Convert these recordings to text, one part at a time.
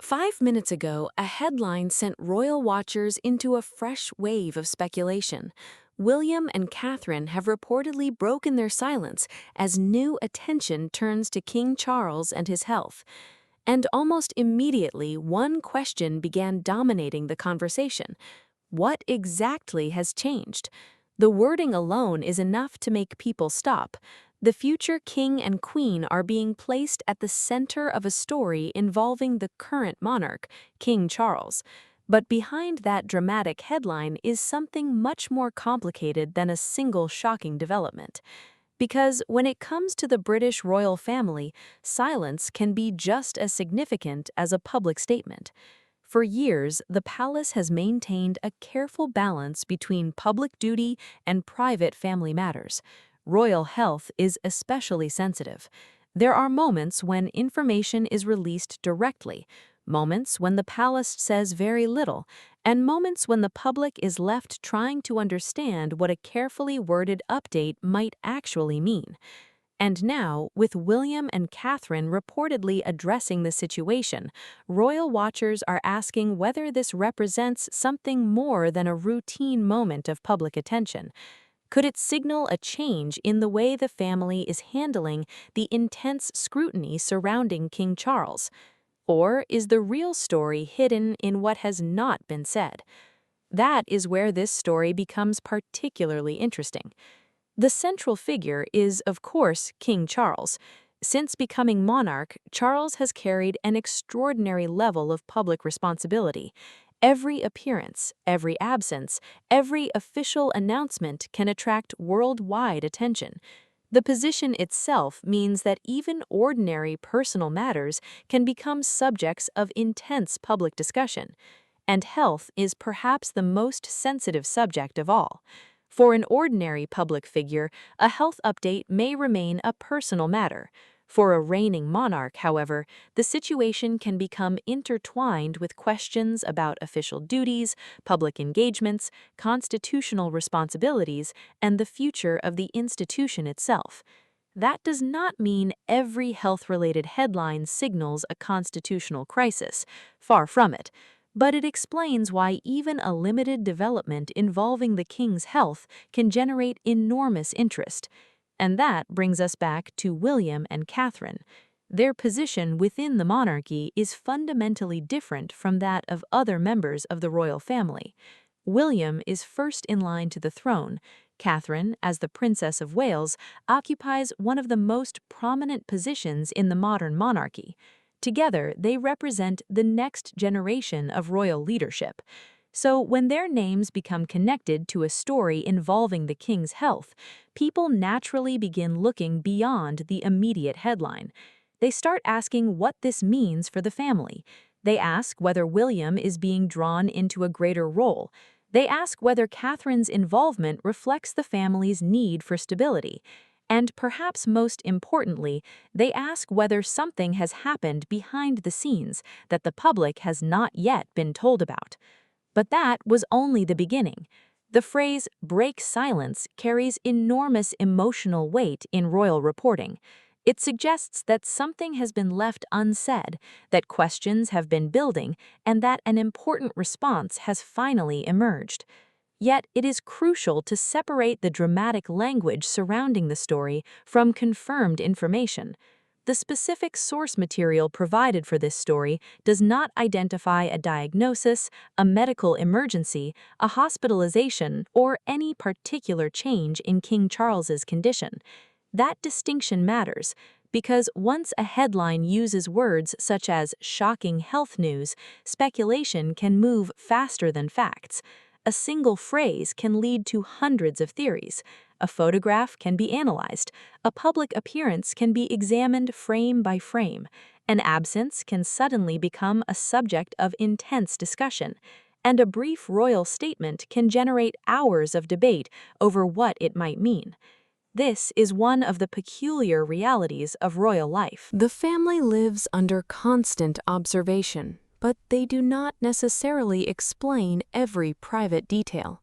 5 minutes ago, a headline sent royal watchers into a fresh wave of speculation. William and Catherine have reportedly broken their silence as new attention turns to King Charles and his health. And almost immediately, one question began dominating the conversation. What exactly has changed? The wording alone is enough to make people stop. The future king and queen are being placed at the center of a story involving the current monarch, King Charles. But behind that dramatic headline is something much more complicated than a single shocking development. Because when it comes to the British royal family, silence can be just as significant as a public statement. For years, the palace has maintained a careful balance between public duty and private family matters. Royal health is especially sensitive. There are moments when information is released directly, moments when the palace says very little, and moments when the public is left trying to understand what a carefully worded update might actually mean. And now, with William and Catherine reportedly addressing the situation, royal watchers are asking whether this represents something more than a routine moment of public attention. Could it signal a change in the way the family is handling the intense scrutiny surrounding King Charles? Or is the real story hidden in what has not been said? That is where this story becomes particularly interesting. The central figure is, of course, King Charles. Since becoming monarch, Charles has carried an extraordinary level of public responsibility. Every appearance, every absence, every official announcement can attract worldwide attention. The position itself means that even ordinary personal matters can become subjects of intense public discussion. And health is perhaps the most sensitive subject of all. For an ordinary public figure, a health update may remain a personal matter. For a reigning monarch, however, the situation can become intertwined with questions about official duties, public engagements, constitutional responsibilities, and the future of the institution itself. That does not mean every health-related headline signals a constitutional crisis. Far from it. But it explains why even a limited development involving the king's health can generate enormous interest. And that brings us back to William and Catherine. Their position within the monarchy is fundamentally different from that of other members of the royal family. William is first in line to the throne. Catherine, as the Princess of Wales, occupies one of the most prominent positions in the modern monarchy. Together, they represent the next generation of royal leadership. So when their names become connected to a story involving the king's health, people naturally begin looking beyond the immediate headline. They start asking what this means for the family. They ask whether William is being drawn into a greater role. They ask whether Catherine's involvement reflects the family's need for stability. And perhaps most importantly, they ask whether something has happened behind the scenes that the public has not yet been told about. But that was only the beginning. The phrase "break silence" carries enormous emotional weight in royal reporting. It suggests that something has been left unsaid, that questions have been building, and that an important response has finally emerged. Yet it is crucial to separate the dramatic language surrounding the story from confirmed information. The specific source material provided for this story does not identify a diagnosis, a medical emergency, a hospitalization, or any particular change in King Charles's condition. That distinction matters because once a headline uses words such as shocking health news, speculation can move faster than facts. A single phrase can lead to hundreds of theories. A photograph can be analyzed. A public appearance can be examined frame by frame. An absence can suddenly become a subject of intense discussion. And a brief royal statement can generate hours of debate over what it might mean. This is one of the peculiar realities of royal life. The family lives under constant observation, but they do not necessarily explain every private detail.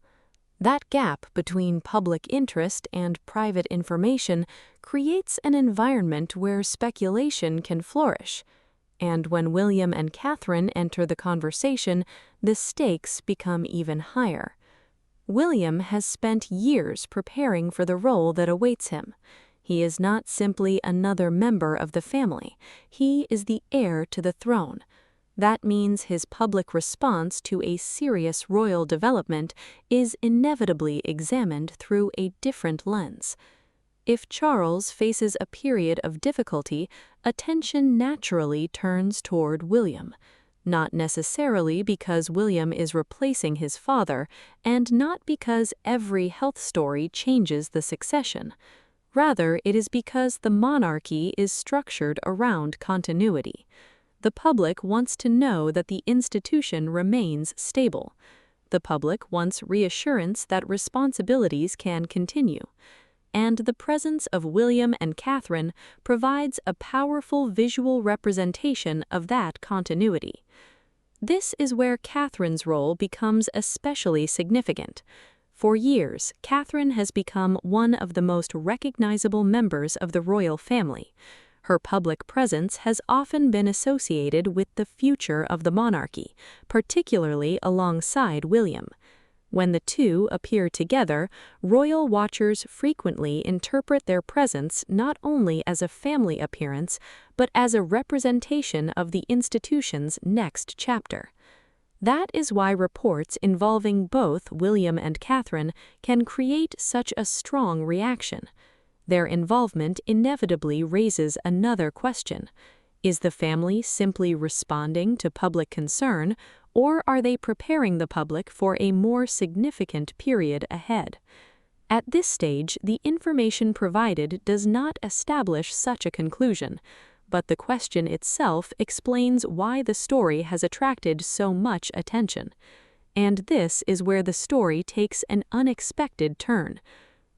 That gap between public interest and private information creates an environment where speculation can flourish. And when William and Catherine enter the conversation, the stakes become even higher. William has spent years preparing for the role that awaits him. He is not simply another member of the family. He is the heir to the throne. That means his public response to a serious royal development is inevitably examined through a different lens. If Charles faces a period of difficulty, attention naturally turns toward William. Not necessarily because William is replacing his father, and not because every health story changes the succession. Rather, it is because the monarchy is structured around continuity. The public wants to know that the institution remains stable. The public wants reassurance that responsibilities can continue. And the presence of William and Catherine provides a powerful visual representation of that continuity. This is where Catherine's role becomes especially significant. For years, Catherine has become one of the most recognizable members of the royal family. Her public presence has often been associated with the future of the monarchy, particularly alongside William. When the two appear together, royal watchers frequently interpret their presence not only as a family appearance, but as a representation of the institution's next chapter. That is why reports involving both William and Catherine can create such a strong reaction. Their involvement inevitably raises another question. Is the family simply responding to public concern, or are they preparing the public for a more significant period ahead? At this stage, the information provided does not establish such a conclusion, but the question itself explains why the story has attracted so much attention. And this is where the story takes an unexpected turn.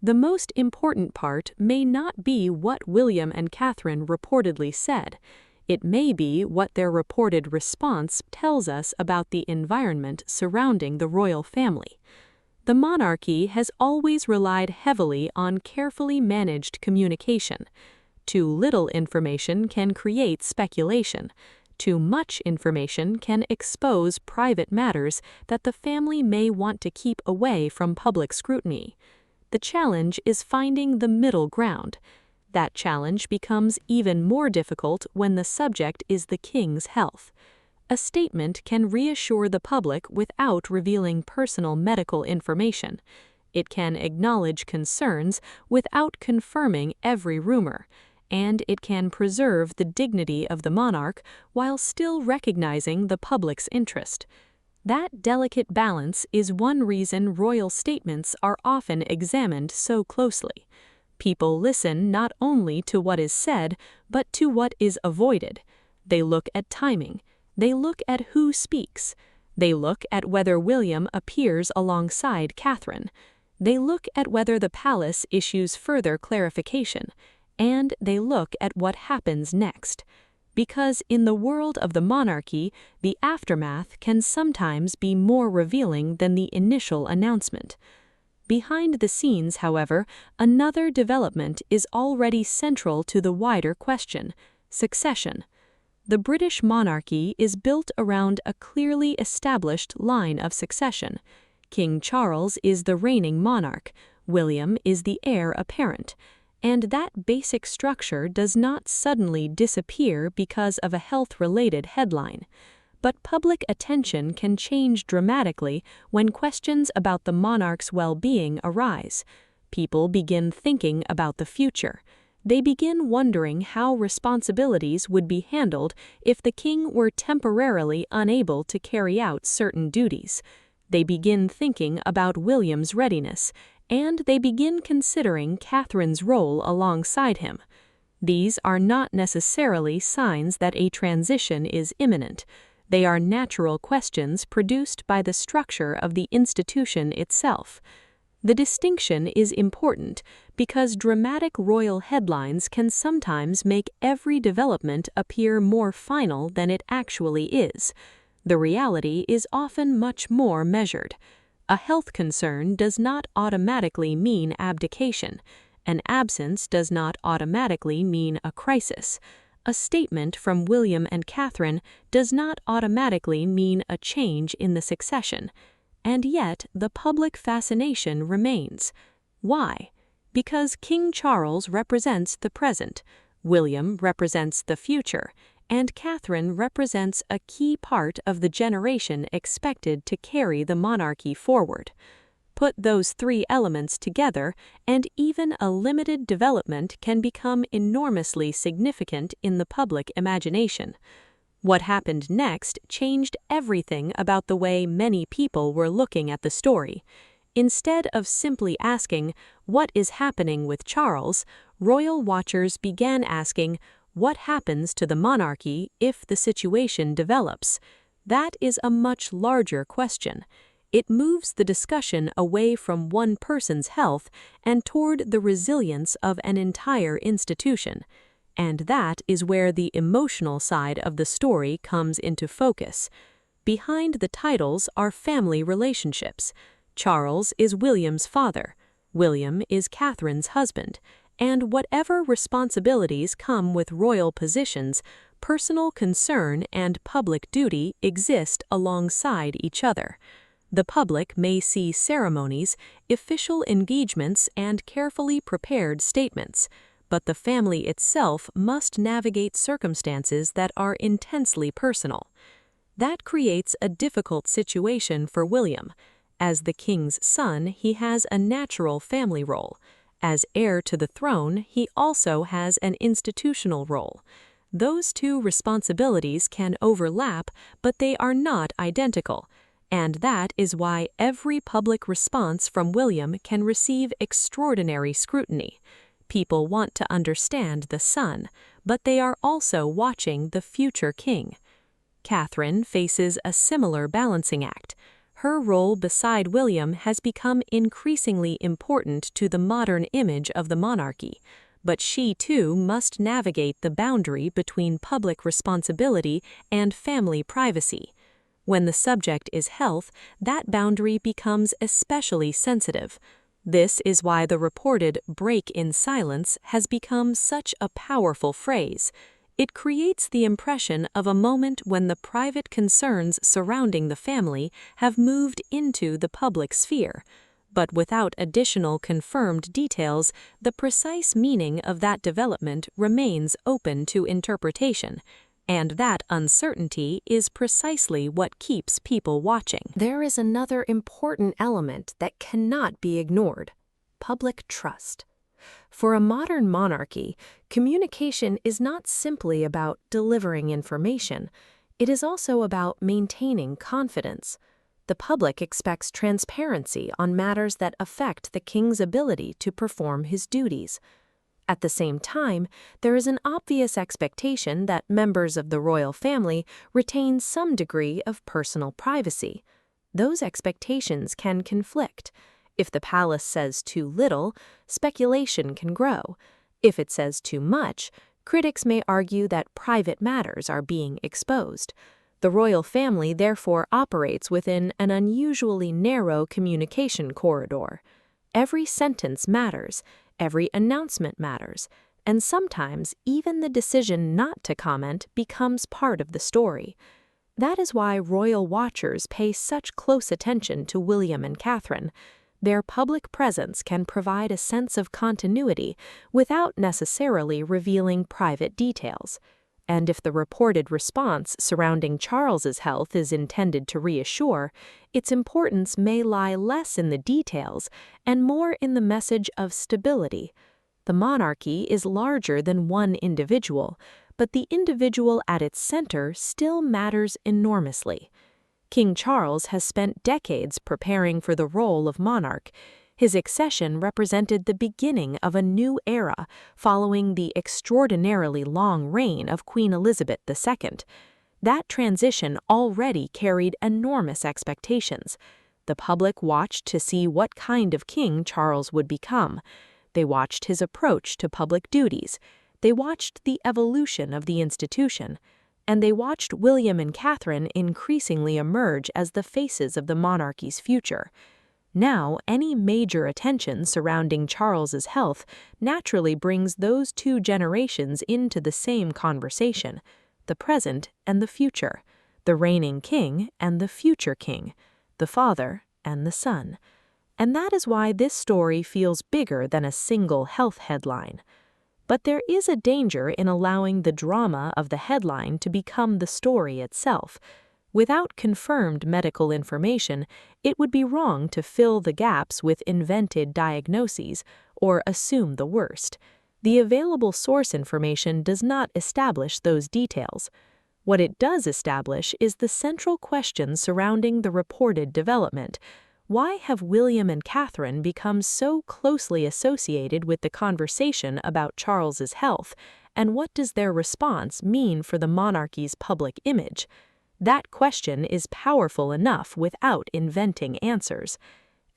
The most important part may not be what William and Catherine reportedly said. It may be what their reported response tells us about the environment surrounding the royal family. The monarchy has always relied heavily on carefully managed communication. Too little information can create speculation. Too much information can expose private matters that the family may want to keep away from public scrutiny. The challenge is finding the middle ground. That challenge becomes even more difficult when the subject is the king's health. A statement can reassure the public without revealing personal medical information. It can acknowledge concerns without confirming every rumor, and it can preserve the dignity of the monarch while still recognizing the public's interest. That delicate balance is one reason royal statements are often examined so closely. People listen not only to what is said, but to what is avoided. They look at timing. They look at who speaks. They look at whether William appears alongside Catherine. They look at whether the palace issues further clarification. And they look at what happens next. Because in the world of the monarchy, the aftermath can sometimes be more revealing than the initial announcement. Behind the scenes, however, another development is already central to the wider question: succession. The British monarchy is built around a clearly established line of succession. King Charles is the reigning monarch, William is the heir apparent. And that basic structure does not suddenly disappear because of a health-related headline. But public attention can change dramatically when questions about the monarch's well-being arise. People begin thinking about the future. They begin wondering how responsibilities would be handled if the king were temporarily unable to carry out certain duties. They begin thinking about William's readiness, and they begin considering Catherine's role alongside him. These are not necessarily signs that a transition is imminent. They are natural questions produced by the structure of the institution itself. The distinction is important because dramatic royal headlines can sometimes make every development appear more final than it actually is. The reality is often much more measured. A health concern does not automatically mean abdication. An absence does not automatically mean a crisis. A statement from William and Catherine does not automatically mean a change in the succession, and yet the public fascination remains. Why? Because King Charles represents the present, William represents the future, and Catherine represents a key part of the generation expected to carry the monarchy forward. Put those three elements together, and even a limited development can become enormously significant in the public imagination. What happened next changed everything about the way many people were looking at the story. Instead of simply asking, "What is happening with Charles?" royal watchers began asking, "What happens to the monarchy if the situation develops?" That is a much larger question. It moves the discussion away from one person's health and toward the resilience of an entire institution. And that is where the emotional side of the story comes into focus. Behind the titles are family relationships. Charles is William's father. William is Catherine's husband. And whatever responsibilities come with royal positions, personal concern and public duty exist alongside each other. The public may see ceremonies, official engagements, and carefully prepared statements, but the family itself must navigate circumstances that are intensely personal. That creates a difficult situation for William. As the king's son, he has a natural family role. As heir to the throne, he also has an institutional role. Those two responsibilities can overlap, but they are not identical. And that is why every public response from William can receive extraordinary scrutiny. People want to understand the son, but they are also watching the future king. Catherine faces a similar balancing act. Her role beside William has become increasingly important to the modern image of the monarchy, but she too must navigate the boundary between public responsibility and family privacy. When the subject is health, that boundary becomes especially sensitive. This is why the reported "break in silence" has become such a powerful phrase. It creates the impression of a moment when the private concerns surrounding the family have moved into the public sphere. But without additional confirmed details, the precise meaning of that development remains open to interpretation. And that uncertainty is precisely what keeps people watching. There is another important element that cannot be ignored: public trust. For a modern monarchy, communication is not simply about delivering information. It is also about maintaining confidence. The public expects transparency on matters that affect the king's ability to perform his duties. At the same time, there is an obvious expectation that members of the royal family retain some degree of personal privacy. Those expectations can conflict. If the palace says too little, speculation can grow. If it says too much, critics may argue that private matters are being exposed. The royal family therefore operates within an unusually narrow communication corridor. Every sentence matters. Every announcement matters, and sometimes even the decision not to comment becomes part of the story. That is why royal watchers pay such close attention to William and Catherine. Their public presence can provide a sense of continuity without necessarily revealing private details. And if the reported response surrounding Charles's health is intended to reassure, its importance may lie less in the details and more in the message of stability. The monarchy is larger than one individual, but the individual at its center still matters enormously. King Charles has spent decades preparing for the role of monarch. His accession represented the beginning of a new era following the extraordinarily long reign of Queen Elizabeth II. That transition already carried enormous expectations. The public watched to see what kind of king Charles would become. They watched his approach to public duties. They watched the evolution of the institution. And they watched William and Catherine increasingly emerge as the faces of the monarchy's future. Now, any major attention surrounding Charles's health naturally brings those two generations into the same conversation, the present and the future, the reigning king and the future king, the father and the son. And that is why this story feels bigger than a single health headline. But there is a danger in allowing the drama of the headline to become the story itself. Without confirmed medical information, it would be wrong to fill the gaps with invented diagnoses or assume the worst. The available source information does not establish those details. What it does establish is the central question surrounding the reported development. Why have William and Catherine become so closely associated with the conversation about Charles's health, and what does their response mean for the monarchy's public image? That question is powerful enough without inventing answers.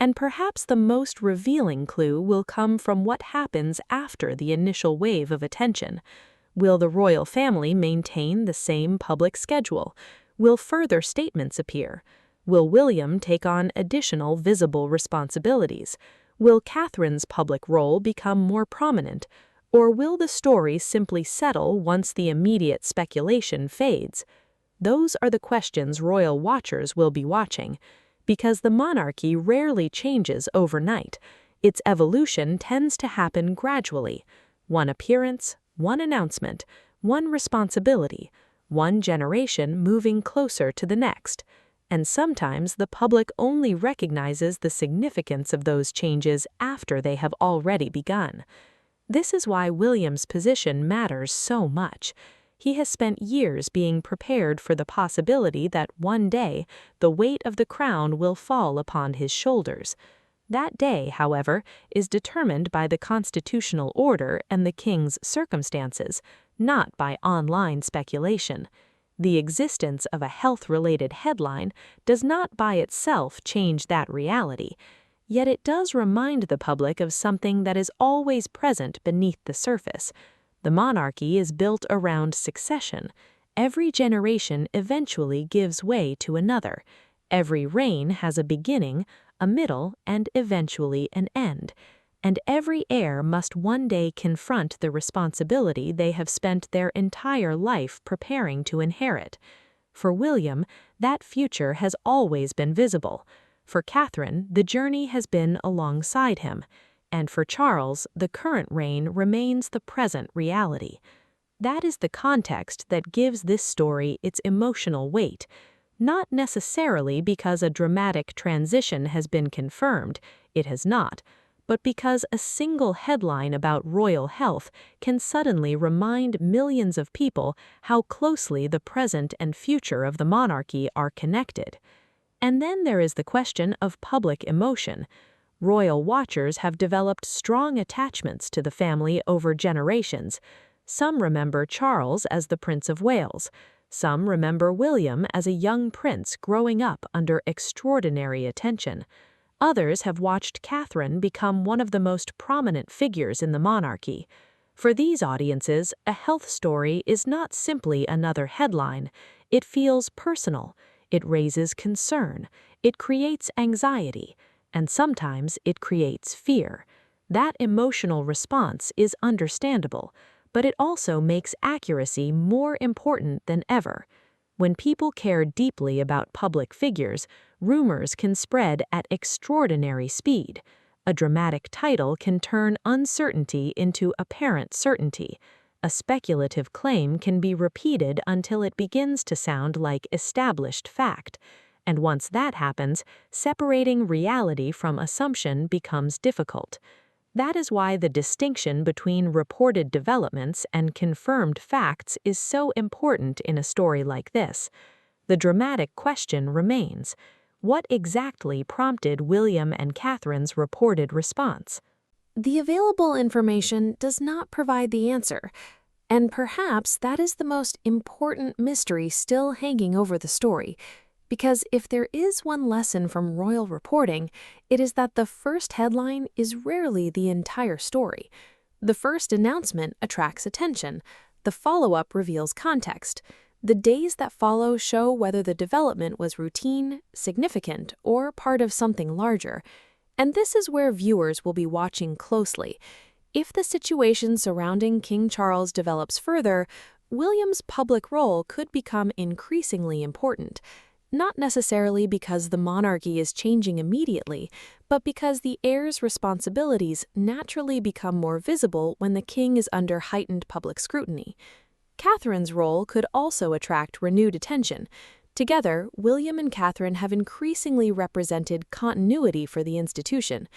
And perhaps the most revealing clue will come from what happens after the initial wave of attention. Will the royal family maintain the same public schedule? Will further statements appear? Will William take on additional visible responsibilities? Will Catherine's public role become more prominent? Or will the story simply settle once the immediate speculation fades? Those are the questions royal watchers will be watching. Because the monarchy rarely changes overnight, its evolution tends to happen gradually. One appearance, one announcement, one responsibility, one generation moving closer to the next. And sometimes the public only recognizes the significance of those changes after they have already begun. This is why William's position matters so much. He has spent years being prepared for the possibility that one day the weight of the crown will fall upon his shoulders. That day, however, is determined by the constitutional order and the king's circumstances, not by online speculation. The existence of a health-related headline does not by itself change that reality, yet it does remind the public of something that is always present beneath the surface. The monarchy is built around succession. Every generation eventually gives way to another. Every reign has a beginning, a middle, and eventually an end. And every heir must one day confront the responsibility they have spent their entire life preparing to inherit. For William, that future has always been visible. For Catherine, the journey has been alongside him. And for Charles, the current reign remains the present reality. That is the context that gives this story its emotional weight. Not necessarily because a dramatic transition has been confirmed, it has not, but because a single headline about royal health can suddenly remind millions of people how closely the present and future of the monarchy are connected. And then there is the question of public emotion. Royal watchers have developed strong attachments to the family over generations. Some remember Charles as the Prince of Wales. Some remember William as a young prince growing up under extraordinary attention. Others have watched Catherine become one of the most prominent figures in the monarchy. For these audiences, a health story is not simply another headline. It feels personal. It raises concern. It creates anxiety. And sometimes it creates fear. That emotional response is understandable, but it also makes accuracy more important than ever. When people care deeply about public figures, rumors can spread at extraordinary speed. A dramatic title can turn uncertainty into apparent certainty. A speculative claim can be repeated until it begins to sound like established fact. And once that happens, separating reality from assumption becomes difficult. That is why the distinction between reported developments and confirmed facts is so important in a story like this. The dramatic question remains: what exactly prompted William and Catherine's reported response? The available information does not provide the answer, and perhaps that is the most important mystery still hanging over the story. Because if there is one lesson from royal reporting, it is that the first headline is rarely the entire story. The first announcement attracts attention. The follow-up reveals context. The days that follow show whether the development was routine, significant, or part of something larger. And this is where viewers will be watching closely. If the situation surrounding King Charles develops further, William's public role could become increasingly important, not necessarily because the monarchy is changing immediately, but because the heir's responsibilities naturally become more visible when the king is under heightened public scrutiny. Catherine's role could also attract renewed attention. Together, William and Catherine have increasingly represented continuity for the institution.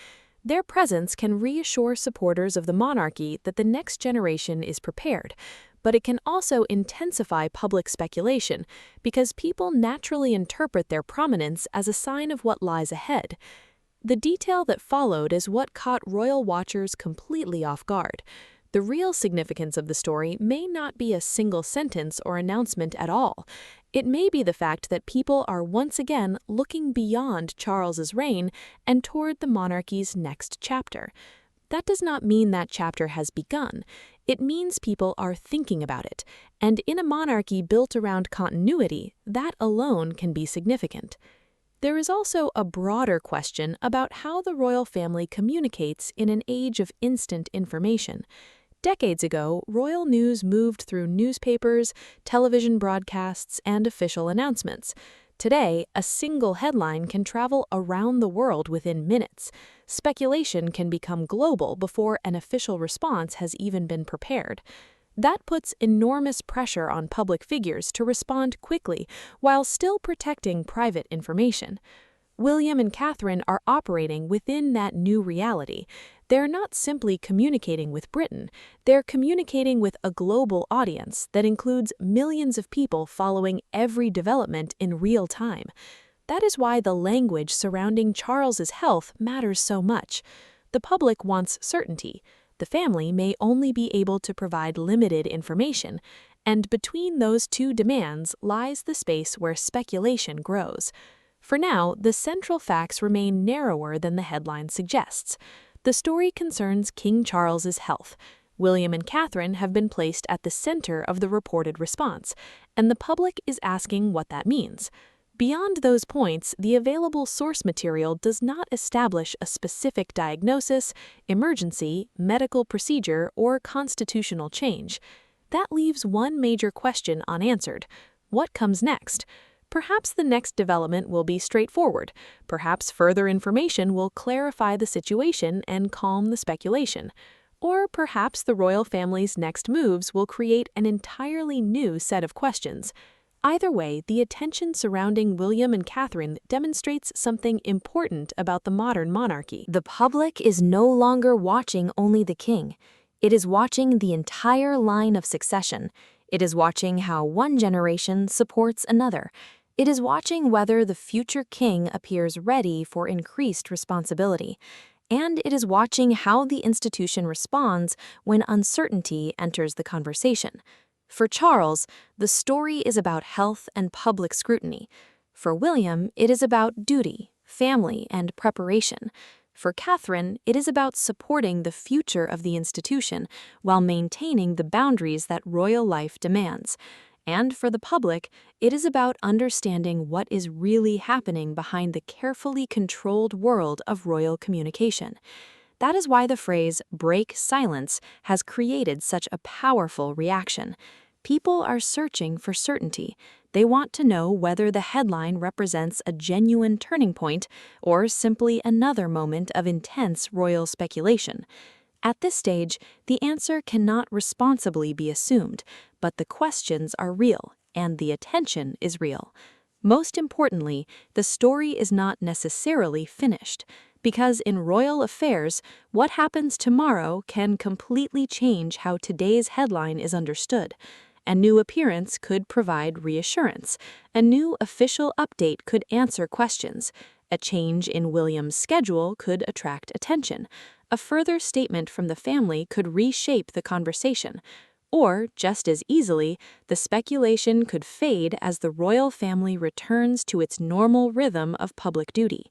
Their presence can reassure supporters of the monarchy that the next generation is prepared, but it can also intensify public speculation because people naturally interpret their prominence as a sign of what lies ahead. The detail that followed is what caught royal watchers completely off guard. The real significance of the story may not be a single sentence or announcement at all. It may be the fact that people are once again looking beyond Charles's reign and toward the monarchy's next chapter. That does not mean that chapter has begun. It means people are thinking about it, and in a monarchy built around continuity, that alone can be significant. There is also a broader question about how the royal family communicates in an age of instant information. Decades ago, royal news moved through newspapers, television broadcasts, and official announcements. Today, a single headline can travel around the world within minutes. Speculation can become global before an official response has even been prepared. That puts enormous pressure on public figures to respond quickly while still protecting private information. William and Catherine are operating within that new reality. They're not simply communicating with Britain, they're communicating with a global audience that includes millions of people following every development in real time. That is why the language surrounding Charles's health matters so much. The public wants certainty. The family may only be able to provide limited information, and between those two demands lies the space where speculation grows. For now, the central facts remain narrower than the headline suggests. The story concerns King Charles's health. William and Catherine have been placed at the center of the reported response, and the public is asking what that means. Beyond those points, the available source material does not establish a specific diagnosis, emergency, medical procedure, or constitutional change. That leaves one major question unanswered. What comes next? Perhaps the next development will be straightforward. Perhaps further information will clarify the situation and calm the speculation. Or perhaps the royal family's next moves will create an entirely new set of questions. Either way, the attention surrounding William and Catherine demonstrates something important about the modern monarchy. The public is no longer watching only the king. It is watching the entire line of succession. It is watching how one generation supports another. It is watching whether the future king appears ready for increased responsibility. And it is watching how the institution responds when uncertainty enters the conversation. For Charles, the story is about health and public scrutiny. For William, it is about duty, family, and preparation. For Catherine, it is about supporting the future of the institution while maintaining the boundaries that royal life demands. And for the public, it is about understanding what is really happening behind the carefully controlled world of royal communication. That is why the phrase "break silence" has created such a powerful reaction. People are searching for certainty. They want to know whether the headline represents a genuine turning point or simply another moment of intense royal speculation. At this stage, the answer cannot responsibly be assumed, but the questions are real, and the attention is real. Most importantly, the story is not necessarily finished, because in royal affairs, what happens tomorrow can completely change how today's headline is understood. A new appearance could provide reassurance. A new official update could answer questions. A change in William's schedule could attract attention. A further statement from the family could reshape the conversation. Or, just as easily, the speculation could fade as the royal family returns to its normal rhythm of public duty.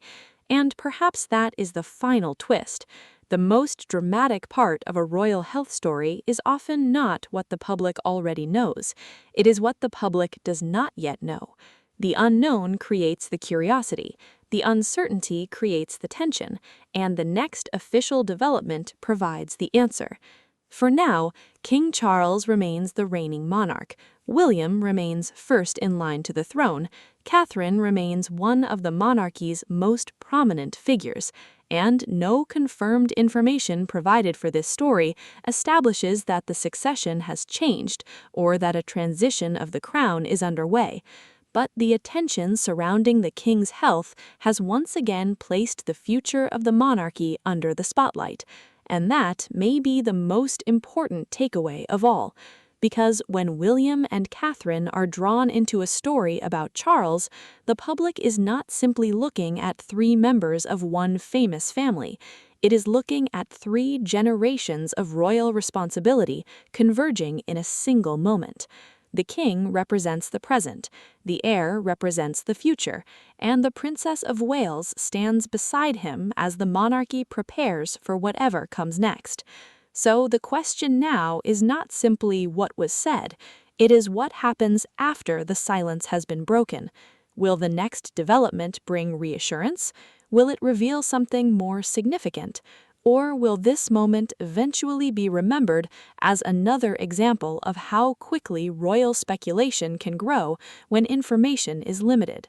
And perhaps that is the final twist. The most dramatic part of a royal health story is often not what the public already knows. It is what the public does not yet know. The unknown creates the curiosity, the uncertainty creates the tension, and the next official development provides the answer. For now, King Charles remains the reigning monarch, William remains first in line to the throne, Catherine remains one of the monarchy's most prominent figures, and no confirmed information provided for this story establishes that the succession has changed or that a transition of the crown is underway. But the attention surrounding the king's health has once again placed the future of the monarchy under the spotlight. And that may be the most important takeaway of all, because when William and Catherine are drawn into a story about Charles, the public is not simply looking at three members of one famous family. It is looking at 3 generations of royal responsibility converging in a single moment. The king represents the present, the heir represents the future, and the Princess of Wales stands beside him as the monarchy prepares for whatever comes next. So the question now is not simply what was said, it is what happens after the silence has been broken. Will the next development bring reassurance? Will it reveal something more significant? Or will this moment eventually be remembered as another example of how quickly royal speculation can grow when information is limited?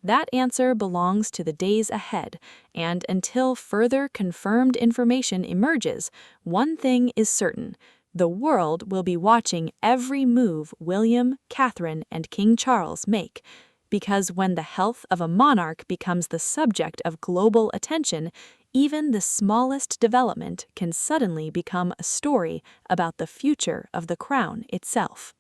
That answer belongs to the days ahead, and until further confirmed information emerges, one thing is certain: the world will be watching every move William, Catherine, and King Charles make. Because when the health of a monarch becomes the subject of global attention, even the smallest development can suddenly become a story about the future of the crown itself.